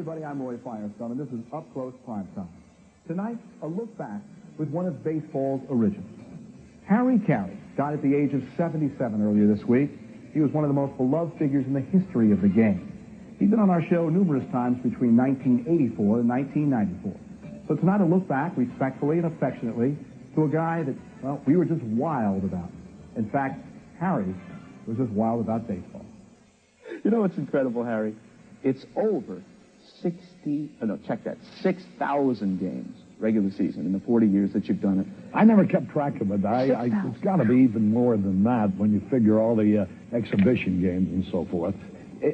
everybody, I'm Roy Firestone, and this is Up Close Primetime. Tonight, a look back with one of baseball's originals. Harry Caray died at the age of 77 earlier this week. He was one of the most beloved figures in the history of the game. He's been on our show numerous times between 1984 and 1994. So tonight, a look back, respectfully and affectionately, to a guy that, well, we were just wild about. In fact, Harry was just wild about baseball. You know what's incredible, Harry? It's over 6,000 games, regular season, in the 40 years that you've done it. I never kept track of it. It's got to be even more than that when you figure all the exhibition games and so forth.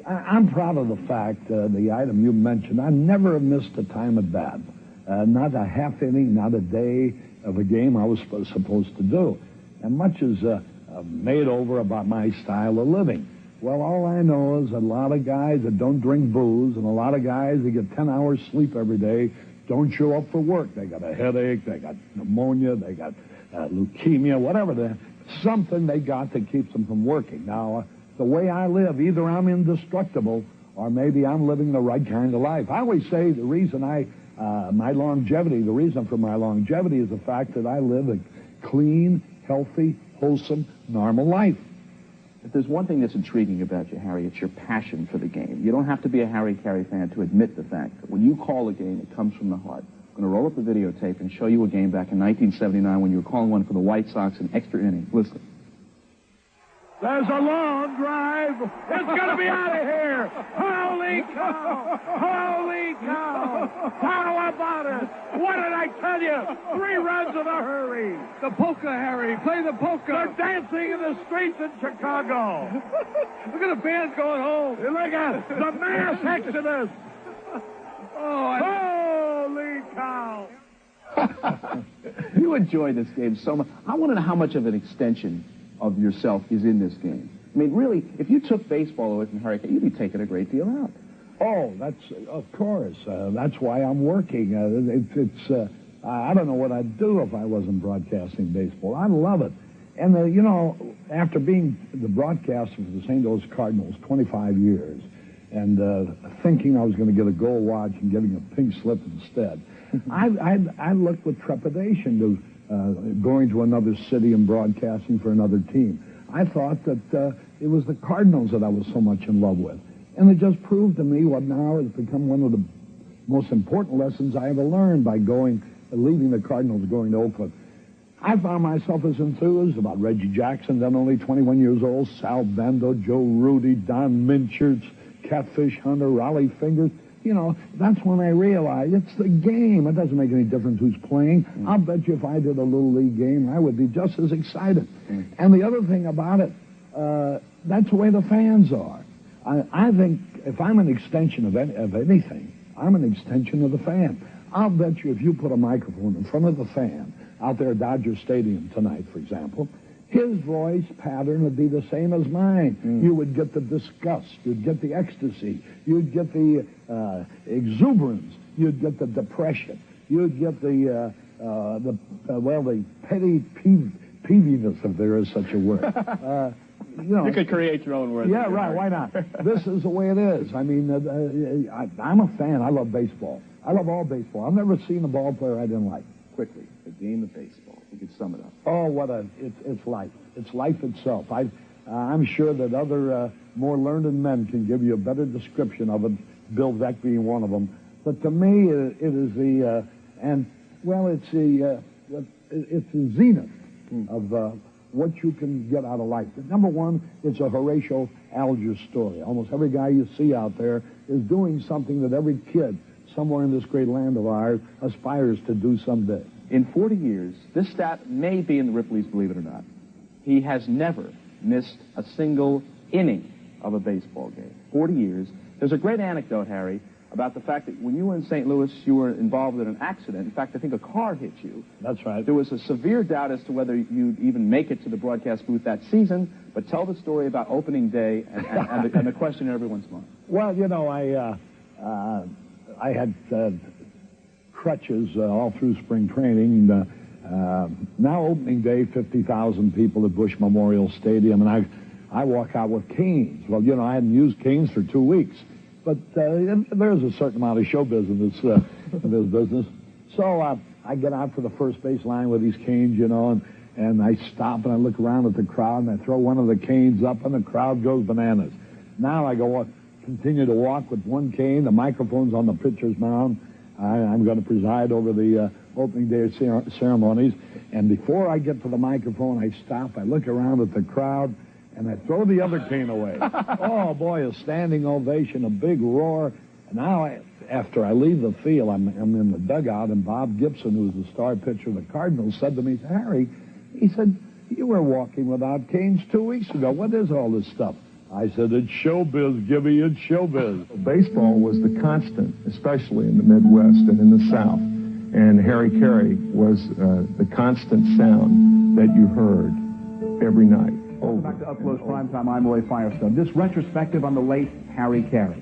I'm proud of the fact, the item you mentioned, I never have missed a time at bat. Not a half inning, not a day of a game I was supposed to do. And much is made over about my style of living. Well, all I know is a lot of guys that don't drink booze and a lot of guys that get 10 hours sleep every day don't show up for work. They got a headache, they got pneumonia, they got leukemia, whatever. Something they got that keeps them from working. Now, the way I live, either I'm indestructible or maybe I'm living the right kind of life. I always say the reason the reason for my longevity is the fact that I live a clean, healthy, wholesome, normal life. If there's one thing that's intriguing about you, Harry, it's your passion for the game. You don't have to be a Harry Caray fan to admit the fact that when you call a game, it comes from the heart. I'm going to roll up the videotape and show you a game back in 1979 when you were calling one for the White Sox in extra innings. Listen. There's a long drive. It's going to be out of here. Holy cow. Holy cow. How about it? What did I tell you? 3 runs in a hurry. The polka, Harry. Play the polka. They're dancing in the streets in Chicago. Look at the band going home. Look at it. The mass exodus. Holy cow. You enjoy this game so much. I want to know how much of an extension of yourself is in this game. I mean, really, if you took baseball away from Harry Caray, you'd be taking a great deal out. Oh, of course. That's why I'm working. I don't know what I'd do if I wasn't broadcasting baseball. I love it. And, after being the broadcaster for the St. Louis Cardinals 25 years and thinking I was going to get a gold watch and getting a pink slip instead, I looked with trepidation to going to another city and broadcasting for another team. I thought that it was the Cardinals that I was so much in love with. And it just proved to me what now has become one of the most important lessons I ever learned by leaving the Cardinals, going to Oakland. I found myself as enthused about Reggie Jackson, then only 21 years old, Sal Bando, Joe Rudy, Don Mincherts, Catfish Hunter, Raleigh Fingers. That's when I realized it's the game. It doesn't make any difference who's playing. I'll bet you if I did a little league game, I would be just as excited. And the other thing about it, that's the way the fans are. I think if I'm an extension of anything, I'm an extension of the fan. I'll bet you if you put a microphone in front of the fan out there at Dodger Stadium tonight, for example, his voice pattern would be the same as mine. You would get the disgust. You'd get the ecstasy. You'd get the exuberance. You'd get the depression. You'd get the petty peeviness, if there is such a word. You could create your own word. Yeah, right. Why not? This is the way it is. I mean, I'm a fan. I love baseball. I love all baseball. I've never seen a ball player I didn't like. Quickly, the game of baseball. You could sum it up. Oh, it's life. It's life itself. I'm sure that other more learned men can give you a better description of it, Bill Veck being one of them. But to me, it is it's the zenith of what you can get out of life. Number one, it's a Horatio Alger story. Almost every guy you see out there is doing something that every kid somewhere in this great land of ours aspires to do someday. In 40 years, this stat may be in the Ripley's, believe it or not. He has never missed a single inning of a baseball game. 40 years. There's a great anecdote, Harry, about the fact that when you were in St. Louis, you were involved in an accident. In fact, I think a car hit you. That's right. There was a severe doubt as to whether you'd even make it to the broadcast booth that season, but tell the story about opening day and the question in everyone's mind. Well, I had crutches all through spring training. Now opening day, 50,000 people at Bush Memorial Stadium, and I walk out with canes. Well, I hadn't used canes for 2 weeks. But there's a certain amount of showbiz in this business. So I get out to the first base line with these canes, you know, and I stop and I look around at the crowd and I throw one of the canes up and the crowd goes bananas. Now I continue to walk with one cane. The microphone's on the pitcher's mound. I'm going to preside over the opening day ceremonies. And before I get to the microphone, I stop. I look around at the crowd, and I throw the other cane away. Oh, boy, a standing ovation, a big roar. And now, after I leave the field, I'm in the dugout, and Bob Gibson, who's the star pitcher of the Cardinals, said to me, Harry, he said, you were walking without canes 2 weeks ago. What is all this stuff? I said, it's showbiz, Gibby, it's showbiz. Baseball was the constant, especially in the Midwest and in the South. And Harry Caray was the constant sound that you heard every night. Welcome back to Up Close Primetime. I'm Roy Firestone. This retrospective on the late Harry Caray.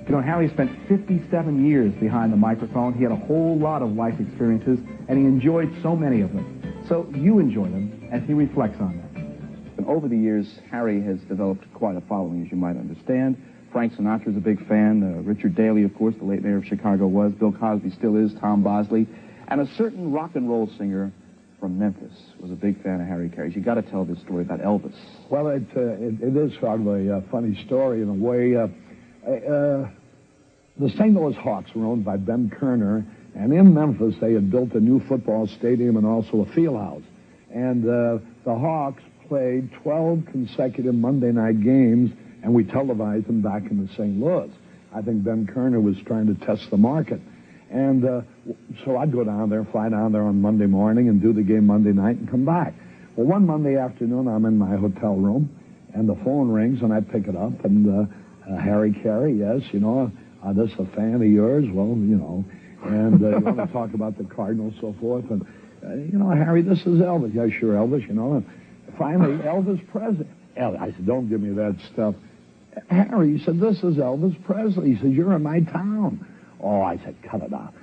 You know, Harry spent 57 years behind the microphone. He had a whole lot of life experiences, and he enjoyed so many of them. So you enjoy them as he reflects on them. And over the years, Harry has developed quite a following, as you might understand. Frank Sinatra's a big fan. Richard Daley, of course, the late mayor of Chicago was. Bill Cosby still is. Tom Bosley. And a certain rock and roll singer from Memphis was a big fan of Harry Caray's. You got to tell this story about Elvis. Well, it is sort of a funny story in a way. The St. Louis Hawks were owned by Ben Kerner, and in Memphis they had built a new football stadium and also a field house. And the Hawks played 12 consecutive Monday night games, and we televised them back in the St. Louis. I think Ben Kerner was trying to test the market. And so I'd go down there, fly down there on Monday morning and do the game Monday night and come back. Well, one Monday afternoon, I'm in my hotel room, and the phone rings, and I pick it up, and Harry Caray, yes, you know, this a fan of yours? Well, you know, and you want to talk about the Cardinals, so forth. And, you know, Harry, this is Elvis. Yeah, sure, Elvis, you know. And finally, Elvis Presley. I said, don't give me that stuff. Harry, he said, this is Elvis Presley. He said, you're in my town. Oh, I said, cut it out.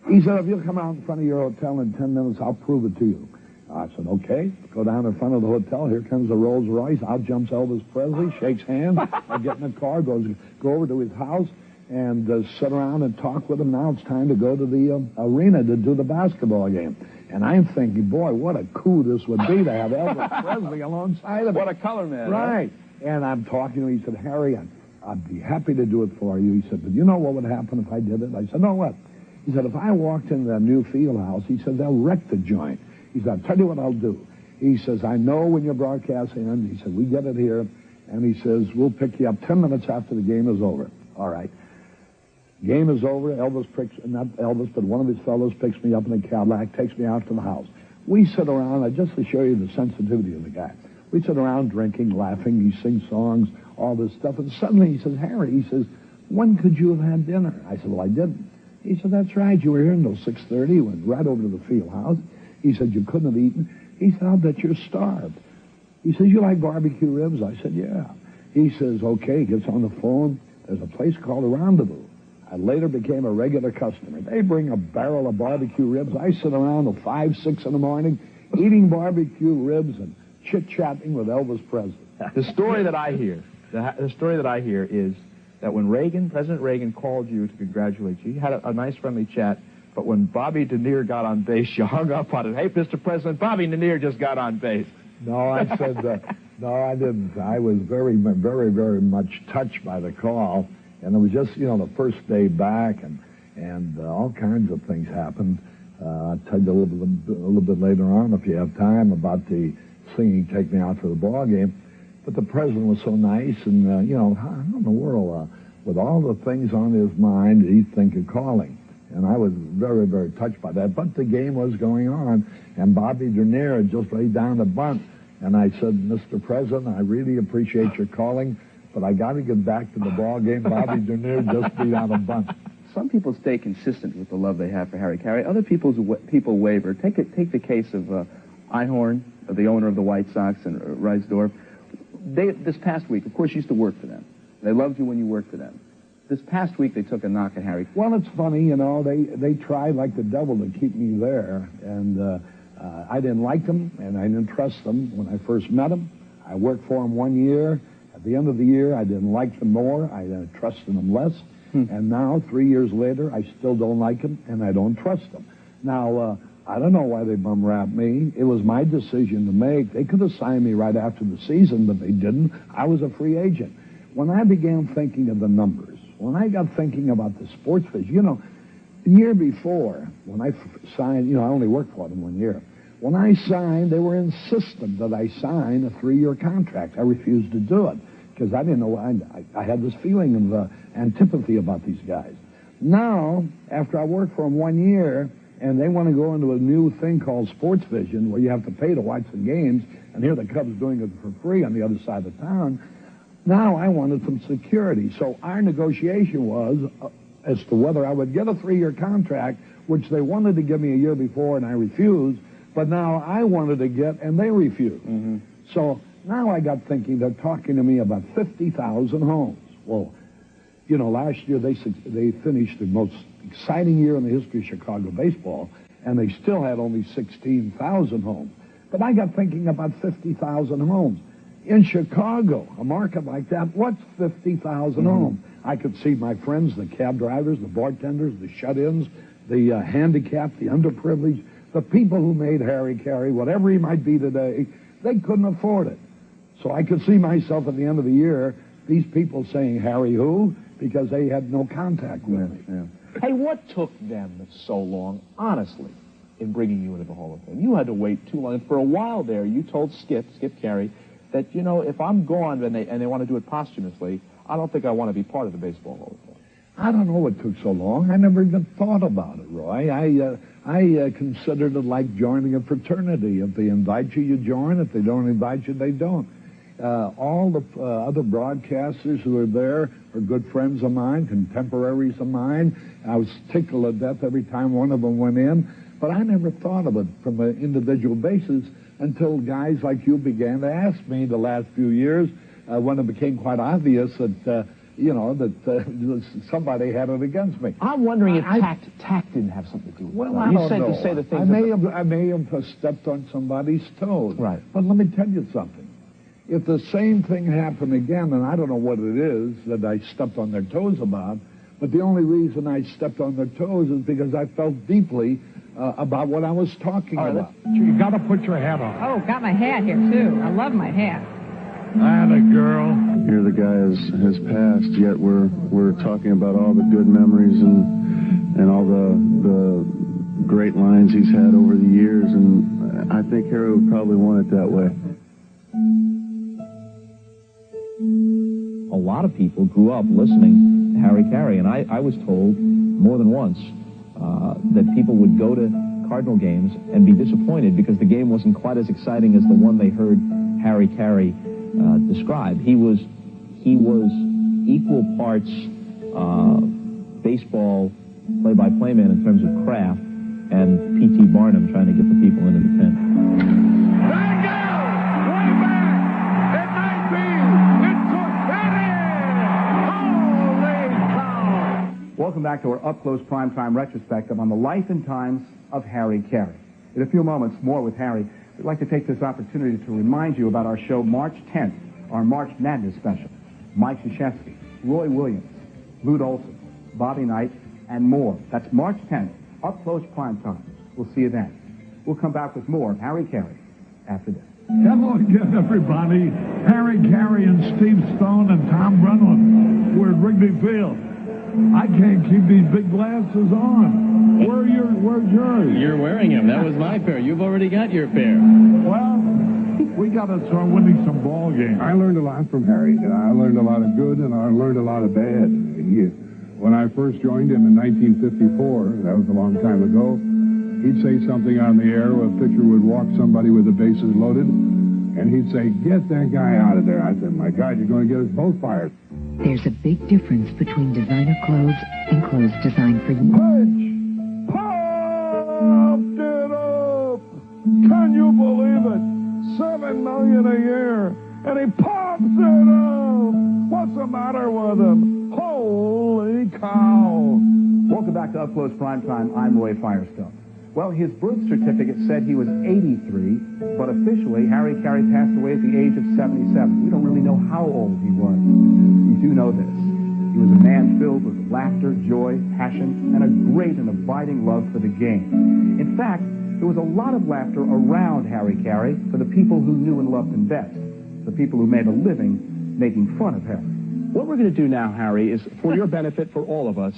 He said, if you'll come out in front of your hotel in 10 minutes, I'll prove it to you. I said, okay. Go down in front of the hotel. Here comes the Rolls Royce. Out jumps Elvis Presley, shakes hands. I get in the car, go over to his house, and sit around and talk with him. Now it's time to go to the arena to do the basketball game. And I'm thinking, boy, what a coup this would be to have Elvis Presley alongside of me. What a color man. Right. Huh? And I'm talking to him. He said, Harry, I'd be happy to do it for you. He said, but you know what would happen if I did it? I said, no, what? He said, if I walked in the new field house, he said, they'll wreck the joint. He said, I'll tell you what I'll do. He says, I know when your broadcast ends. He said, we get it here. And he says, we'll pick you up 10 minutes after the game is over. All right. Game is over. Elvis picks, not Elvis, but one of his fellows picks me up in a Cadillac, takes me out to the house. We sit around, just to show you the sensitivity of the guy. We sit around drinking, laughing. He sings songs, all this stuff. And suddenly he says, Harry, he says, when could you have had dinner? I said, well, I didn't. He said, that's right. You were here until 6:30. He went right over to the field house. He said, you couldn't have eaten. He said, I'll bet you're starved. He says, you like barbecue ribs? I said, yeah. He says, okay. He gets on the phone. There's a place called the Rendezvous. I later became a regular customer. They bring a barrel of barbecue ribs. I sit around till 5, 6 in the morning eating barbecue ribs and chit-chatting with Elvis Presley. The story that I hear, is that when President Reagan called you to congratulate you, you had a nice friendly chat, but when Bobby Denier got on base, you hung up on it. Hey, Mr. President, Bobby Denier just got on base. No, I said, no, I didn't. I was very, very, very much touched by the call. And it was just, you know, the first day back, and all kinds of things happened. I'll tell you a little bit later on, if you have time, about the singing "Take Me Out for the Ball Game." But the president was so nice, and you know, how in the world, with all the things on his mind, he'd think of calling. And I was very, very touched by that. But the game was going on, and Bobby Denier had just laid down the bunt. And I said, Mr. President, I really appreciate your calling, but I got to get back to the ball game. Bobby Denier just beat out a bunt. Some people stay consistent with the love they have for Harry Caray. Other people waver. Take the case of Einhorn, the owner of the White Sox, and Reisdorf. This past week, of course, you used to work for them. They loved you when you worked for them. This past week, they took a knock at Harry. Well, it's funny, you know, they tried like the devil to keep me there, and I didn't like them, and I didn't trust them when I first met them. I worked for them 1 year. At the end of the year, I didn't like them more. I trusted them less. And now, 3 years later, I still don't like him, and I don't trust him. Now, I don't know why they bum-rapped me. It was my decision to make. They could have signed me right after the season, but they didn't. I was a free agent. When I began thinking of the numbers, when I got thinking about the sports fish, you know, the year before, when I signed, you know, I only worked for them 1 year. When I signed, they were insistent that I sign a 3-year contract. I refused to do it because I didn't know. I had this feeling of antipathy about these guys. Now, after I worked for them 1 year, and they want to go into a new thing called Sports Vision, where you have to pay to watch the games, and here the Cubs doing it for free on the other side of town. Now I wanted some security. So our negotiation was as to whether I would get a 3-year contract, which they wanted to give me a year before, and I refused. But now I wanted to get, and they refused. Mm-hmm. So now I got thinking, they're talking to me about 50,000 homes. Well, you know, last year they finished the most exciting year in the history of Chicago baseball, and they still had only 16,000 homes. But I got thinking about 50,000 homes. In Chicago, a market like that, what's 50,000 homes? I could see my friends, the cab drivers, the bartenders, the shut-ins, the handicapped, the underprivileged, the people who made Harry Caray, whatever he might be today, they couldn't afford it. So I could see myself at the end of the year, these people saying, Harry who? Because they had no contact with me. Yeah. Hey, what took them so long, honestly, in bringing you into the Hall of Fame? You had to wait too long. For a while there, you told Skip Caray, that, you know, if I'm gone and they want to do it posthumously, I don't think I want to be part of the Baseball Hall of Fame. I don't know what took so long. I never even thought about it, Roy. I considered it like joining a fraternity. If they invite you, you join. If they don't invite you, they don't. All the other broadcasters who are there are good friends of mine, contemporaries of mine. I was tickled to death every time one of them went in. But I never thought of it from an individual basis until guys like you began to ask me the last few years when it became quite obvious that, you know, that somebody had it against me. I'm wondering if tact didn't have something to do with it. Well, I don't know. To say the things I may have stepped on somebody's toes. Right. But let me tell you something. If the same thing happened again, and I don't know what it is that I stepped on their toes about, but the only reason I stepped on their toes is because I felt deeply about what I was talking about. You got to put your hat on. Oh, got my hat here, too. I love my hat. Atta girl. Here the guy has passed, yet we're talking about all the good memories and all the great lines he's had over the years, and I think Harry would probably want it that way. A lot of people grew up listening to Harry Caray, and I was told more than once that people would go to Cardinal games and be disappointed because the game wasn't quite as exciting as the one they heard Harry Caray describe. He was equal parts baseball play-by-play man in terms of craft and P.T. Barnum trying to get the people into the pen. Back out! Way back! It might be! It's Holy cow! Welcome back to our up-close primetime retrospective on the life and times of Harry Caray. In a few moments, more with Harry. We'd like to take this opportunity to remind you about our show March 10th, our March Madness special. Mike Krzyzewski, Roy Williams, Lute Olson, Bobby Knight, and more. That's March 10th, up-close primetime. We'll see you then. We'll come back with more of Harry Caray after this. Hello again, everybody. Harry Caray and Steve Stone and Tom Brennan. We're at Wrigley Field. I can't keep these big glasses on. Where's yours? You're wearing them. That was my pair. You've already got your pair. Well, we got to start winning some ball games. I learned a lot from Harry. I learned a lot of good, and I learned a lot of bad. When I first joined him in 1954, that was a long time ago, he'd say something on the air. A pitcher would walk somebody with the bases loaded, and he'd say, "Get that guy out of there." I said, "My God, you're going to get us both fired." There's a big difference between designer clothes and clothes designed for you. Pitch! Popped it up! Can you believe it? $7 million a year, and he pops it up! What's the matter with him? Holy cow! Welcome back to Up Close Primetime. I'm Roy Firestone. Well, his birth certificate said he was 83, but officially Harry Caray passed away at the age of 77. We don't really know how old he was. We do know this. He was a man filled with laughter, joy, passion, and a great and abiding love for the game. In fact, there was a lot of laughter around Harry Caray for the people who knew and loved him best, the people who made a living making fun of Harry. What we're going to do now, Harry, is for your benefit, for all of us,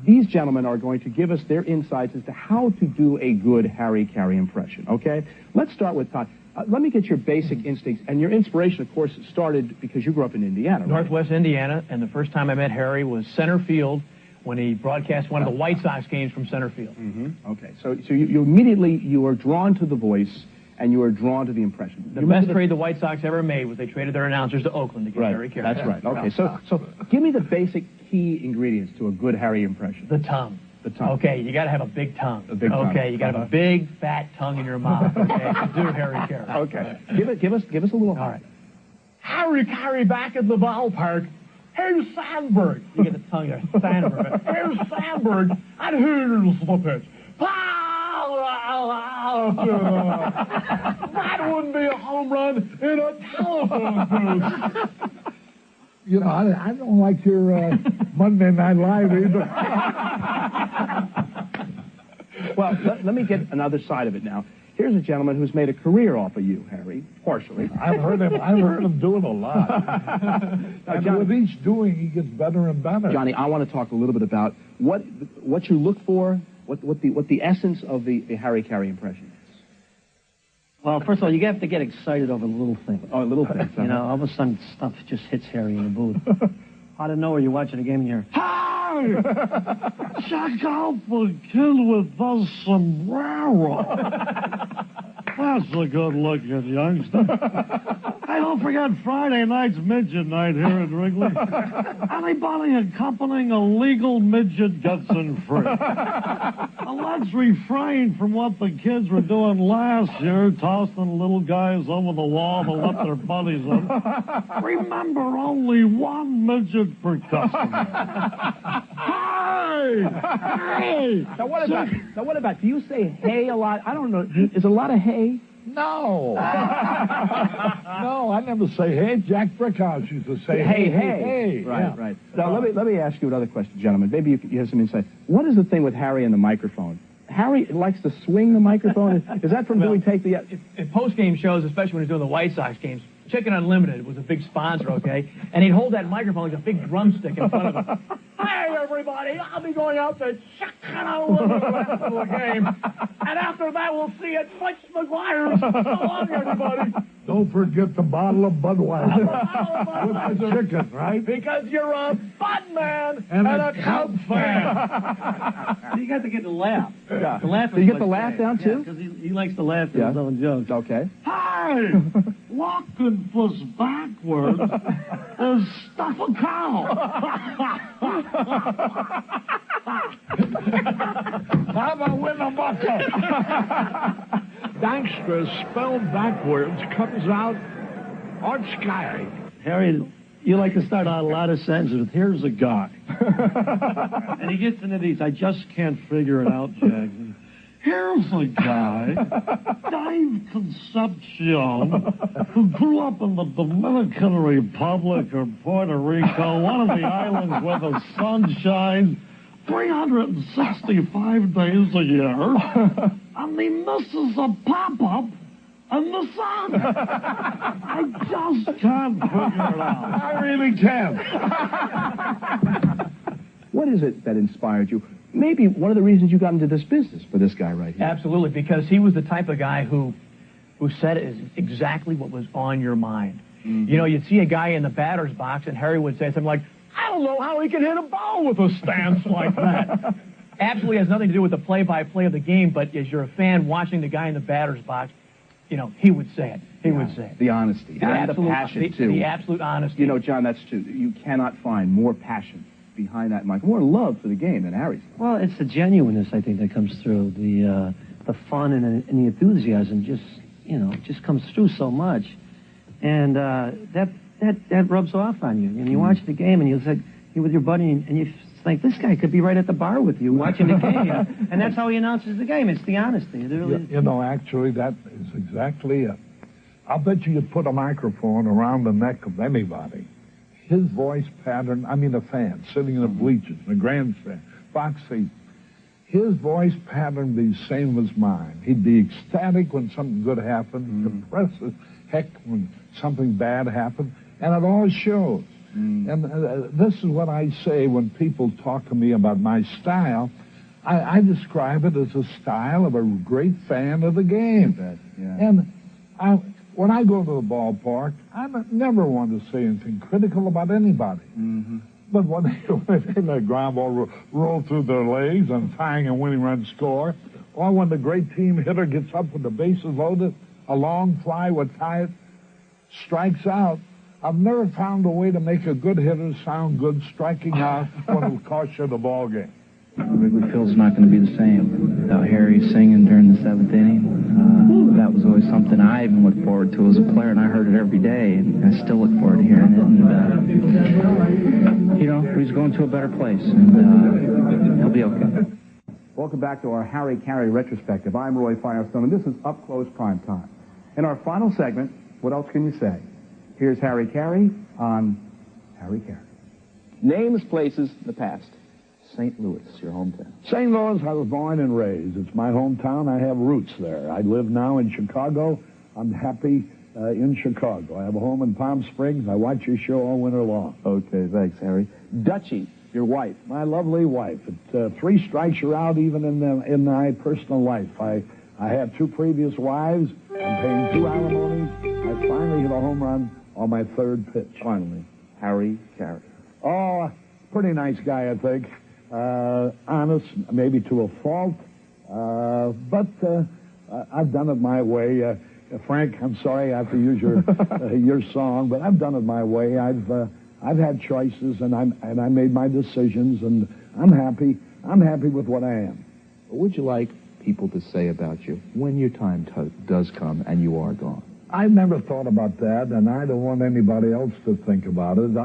these gentlemen are going to give us their insights as to how to do a good Harry Caray impression, okay? Let's start with Todd. Let me get your basic instincts, and your inspiration, of course, started because you grew up in Indiana, right? Northwest Indiana, and the first time I met Harry was center field when he broadcast one of the White Sox games from center field. Mm-hmm. Okay, so you immediately, you are drawn to the voice, and you are drawn to the impression. The best trade the White Sox ever made was they traded their announcers to Oakland to get Harry Caray. That's right. Okay, so give me the basic key ingredients to a good Harry impression. The tongue. The tongue. Okay, you got to have a big tongue. A big tongue. Okay, you got to have a big, fat tongue in your mouth. Okay, to do Harry Caray. Okay, give us a little. All right. Harry Caray back at the ballpark. Here's Sandberg. You get the tongue there. Sandberg. Here's Sandberg. And here's the pitch. That wouldn't be a home run in a telephone booth. You know, I don't like your Monday Night Live either. Well, let me get another side of it now. Here's a gentleman who's made a career off of you, Harry, partially. I've heard him do it a lot. And Johnny, with each doing, he gets better and better. Johnny, I want to talk a little bit about what you look for, what the essence of the Harry Caray impression is. Well, first of all, you have to get excited over little things. Oh, little things. You know, all of a sudden stuff just hits Harry in the booth. Out of nowhere, you're watching a game and you're, "Hey! Check out the kid with the sombrero. That's a good-looking youngster. Hey, don't forget Friday night's midget night here at Wrigley. Anybody accompanying a legal midget gets in free. Let's refrain from what the kids were doing last year, tossing little guys over the wall to let their buddies in. Remember, only one midget per customer. Hey! Hey! Now what about? Do you say "hey" a lot? I don't know. Is a lot of "hey"? No. No, I never say "hey." Jack Brickhouse used to say hey. Right, Yeah. right. Now let me ask you another question, gentlemen. Maybe you have some insight. What is the thing with Harry and the microphone? Harry likes to swing the microphone. Is that from doing take the? In post-game shows, especially when he's doing the White Sox games, Chicken Unlimited was a big sponsor, okay? And he'd hold that microphone like a big drumstick in front of him. Hey, everybody, I'll be going out to Chicken Unlimited after the game. And after that, we'll see you at Fletch McGuire's. So long, everybody. Don't forget the bottle of Budweiser. With the chicken, right? Because you're a Bud man and a Cub fan. You got to get the laugh. Yeah. The laugh. So you get the laugh down, too? Because he likes to laugh at his own jokes. Okay. Hey! Walking puss backwards is stuff a cow. How about Winnemucca? Gangster spelled backwards comes out on Sky. Harry, you like to start out a lot of sentences with, "Here's a guy." And he gets into these, "I just can't figure it out, Jackson. Here's a guy, Dave Concepcion, who grew up in the Dominican Republic or Puerto Rico, one of the islands where the sun shines 365 days a year, and he misses a pop-up in the sun. I just can't figure it out." I really can. What is it that inspired you? Maybe one of the reasons you got into this business for this guy right here. Absolutely, because he was the type of guy who said exactly what was on your mind. Mm-hmm. You know, you'd see a guy in the batter's box, and Harry would say something like, "I don't know how he can hit a ball with a stance like that." Absolutely has nothing to do with the play-by-play of the game, but as you're a fan watching the guy in the batter's box, you know, he would say it. He would say it. The honesty. And the passion, too. The absolute honesty. You know, John, that's true. You cannot find more passion behind that mic, more love for the game than Harry's. Well, it's the genuineness, I think, that comes through. The fun and the enthusiasm just comes through so much. And that rubs off on you. And you watch the game and you're with your buddy and you think, this guy could be right at the bar with you watching the game. And that's how he announces the game. It's the honesty. It really is. You know, actually, that is exactly it. I'll bet you put a microphone around the neck of anybody. his voice pattern, I mean the fans sitting in the bleachers, in the grandstand, box seat, his voice pattern would be the same as mine. He'd be ecstatic when something good happened, depressed as heck when something bad happened, and it all shows. And this is what I say when people talk to me about my style. I describe it as a style of a great fan of the game. And when I go to the ballpark, I never want to say anything critical about anybody. But when they let a ground ball roll through their legs and tying a winning run score, or when the great team hitter gets up with the bases loaded, a long fly would tie it, strikes out, I've never found a way to make a good hitter sound good striking out when it'll cost you the ball game. Wrigley Field's not going to be the same without Harry singing during the 7th inning. That was always something I even looked forward to as a player, and I heard it every day, and I still look forward to hearing it. And, you know, he's going to a better place, and he'll be okay. Welcome back to our Harry Caray retrospective. I'm Roy Firestone, and this is Up Close Prime Time. In our final segment, what else can you say? Here's Harry Caray on Harry Caray. Names, places, the past. St. Louis, your hometown. St. Louis, I was born and raised. It's my hometown. I have roots there. I live now in Chicago. I'm happy in Chicago. I have a home in Palm Springs. I watch your show all winter long. Okay, thanks, Harry. Dutchie, your wife. My lovely wife. At 3 strikes, you're out even in my personal life. I had 2 previous wives. I'm paying 2 alimonies. I finally hit a home run on my 3rd pitch. Finally, Harry Caray. Oh, pretty nice guy, I think. Honest, maybe to a fault, but I've done it my way. Frank, I'm sorry I have to use your song, but I've done it my way. I've had choices, and I made my decisions, and I'm happy. I'm happy with what I am. What would you like people to say about you when your time does come and you are gone? I've never thought about that, and I don't want anybody else to think about it.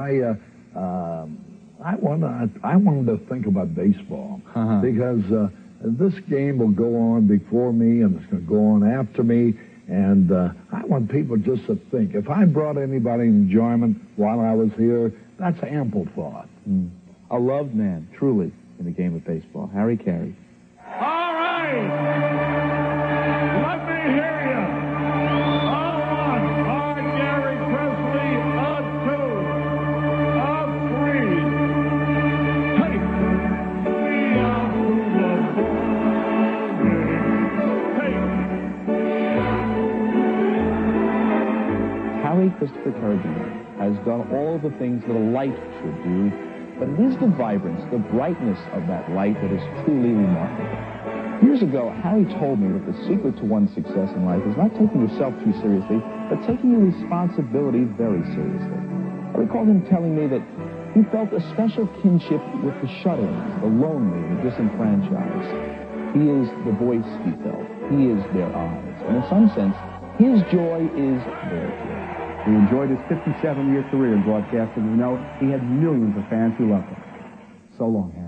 I want them to think about baseball because this game will go on before me and it's going to go on after me, and I want people just to think. If I brought anybody enjoyment while I was here, that's ample thought. A loved man, truly, in the game of baseball. Harry Caray. All right. Let me hear you. Christopher Caray has done all the things that a light should do, but it is the vibrance, the brightness of that light that is truly remarkable. Years ago, Harry told me that the secret to one's success in life is not taking yourself too seriously, but taking your responsibility very seriously. I recall him telling me that he felt a special kinship with the shut-ins, the lonely, and the disenfranchised. He is the voice he felt. He is their eyes. And in some sense, his joy is their joy. We enjoyed his 57-year career in broadcasting. We know he had millions of fans who loved him. So long, Harry.